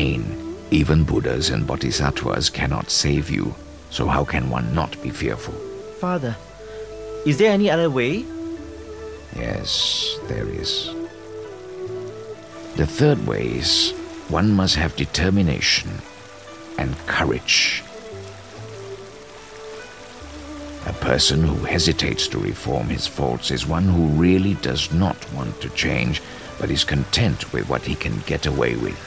pain. Even Buddhas and Bodhisattvas cannot save you, so how can one not be fearful? Father, is there any other way? Yes, there is. The third way is one must have determination and courage. A person who hesitates to reform his faults is one who really does not want to change, but is content with what he can get away with.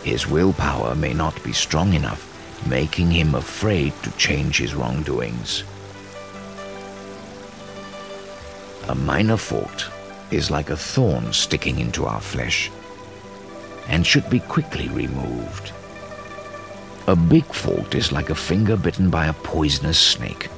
His willpower may not be strong enough, making him afraid to change his wrongdoings. A minor fault is like a thorn sticking into our flesh and should be quickly removed. A big fault is like a finger bitten by a poisonous snake.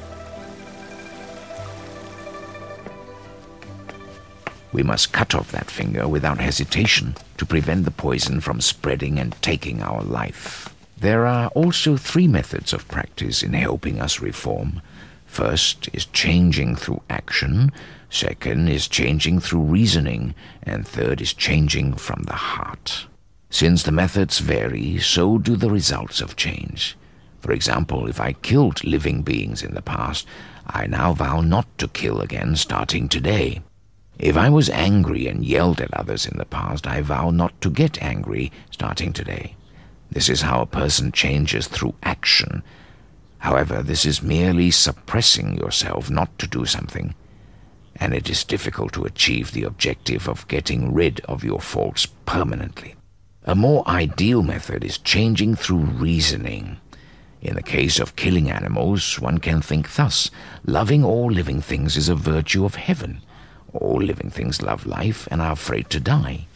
We must cut off that finger without hesitation to prevent the poison from spreading and taking our life. There are also 3 methods of practice in helping us reform. First is changing through action, second is changing through reasoning, and third is changing from the heart. Since the methods vary, so do the results of change. For example, if I killed living beings in the past, I now vow not to kill again starting today. If I was angry and yelled at others in the past, I vow not to get angry starting today. This is how a person changes through action. However, this is merely suppressing yourself not to do something, and it is difficult to achieve the objective of getting rid of your faults permanently. A more ideal method is changing through reasoning. In the case of killing animals, one can think thus: loving all living things is a virtue of heaven. All living things love life and are afraid to die.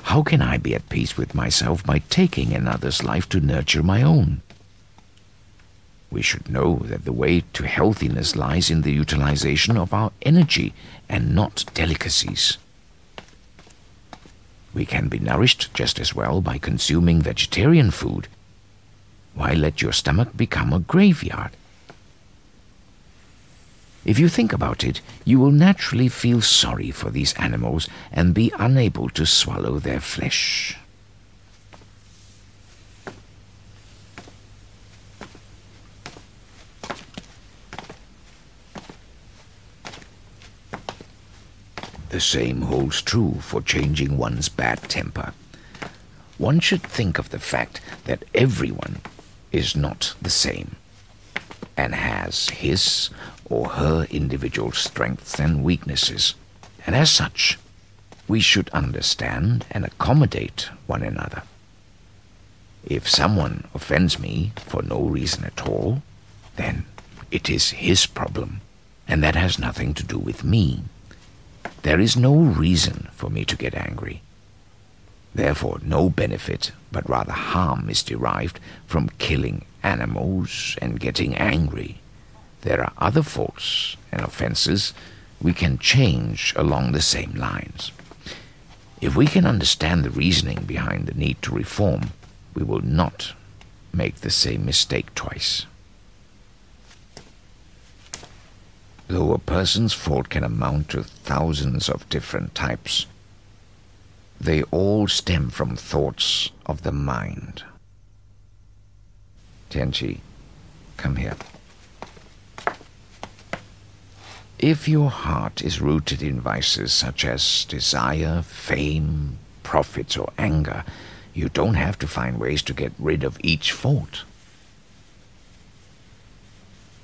How can I be at peace with myself by taking another's life to nurture my own? We should know that the way to healthiness lies in the utilization of our energy and not delicacies. We can be nourished just as well by consuming vegetarian food. Why let your stomach become a graveyard? If you think about it, you will naturally feel sorry for these animals and be unable to swallow their flesh. The same holds true for changing one's bad temper. One should think of the fact that everyone is not the same and has his or her individual strengths and weaknesses, and as such, we should understand and accommodate one another. If someone offends me for no reason at all, then it is his problem, and that has nothing to do with me. There is no reason for me to get angry. Therefore, no benefit, but rather harm is derived from killing animals and getting angry. There are other faults and offenses we can change along the same lines. If we can understand the reasoning behind the need to reform, we will not make the same mistake twice. Though a person's fault can amount to thousands of different types, they all stem from thoughts of the mind. Tianqi, come here. If your heart is rooted in vices such as desire, fame, profits, or anger, you don't have to find ways to get rid of each fault.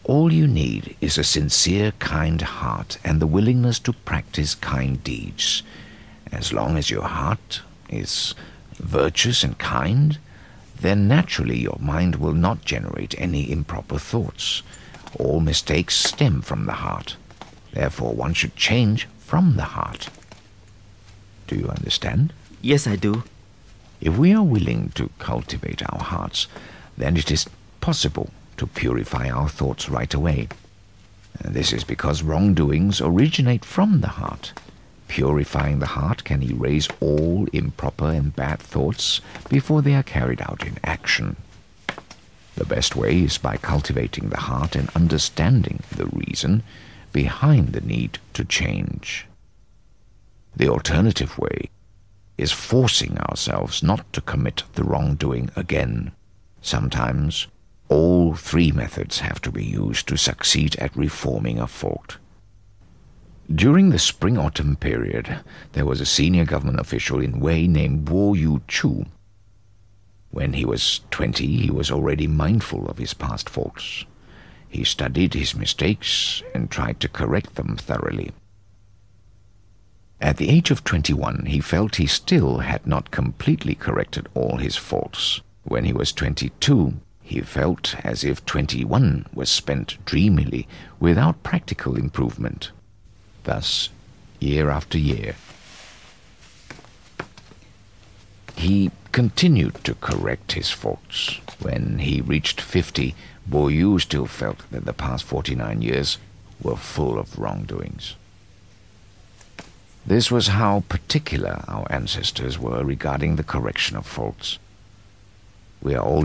All you need is a sincere, kind heart and the willingness to practice kind deeds. As long as your heart is virtuous and kind, then naturally your mind will not generate any improper thoughts. All mistakes stem from the heart. Therefore, one should change from the heart. Do you understand? Yes, I do. If we are willing to cultivate our hearts, then it is possible to purify our thoughts right away. This is because wrongdoings originate from the heart. Purifying the heart can erase all improper and bad thoughts before they are carried out in action. The best way is by cultivating the heart and understanding the reason behind the need to change. The alternative way is forcing ourselves not to commit the wrongdoing again. Sometimes, all three methods have to be used to succeed at reforming a fault. During the spring-autumn period, there was a senior government official in Wei named Bo Yu-chu. When he was 20, he was already mindful of his past faults. He studied his mistakes and tried to correct them thoroughly. At the age of 21, he felt he still had not completely corrected all his faults. When he was 22, he felt as if 21 was spent dreamily without practical improvement. Thus, year after year, he continued to correct his faults. When he reached 50, Bo Yu still felt that the past 49 years were full of wrongdoings. This was how particular our ancestors were regarding the correction of faults. We are all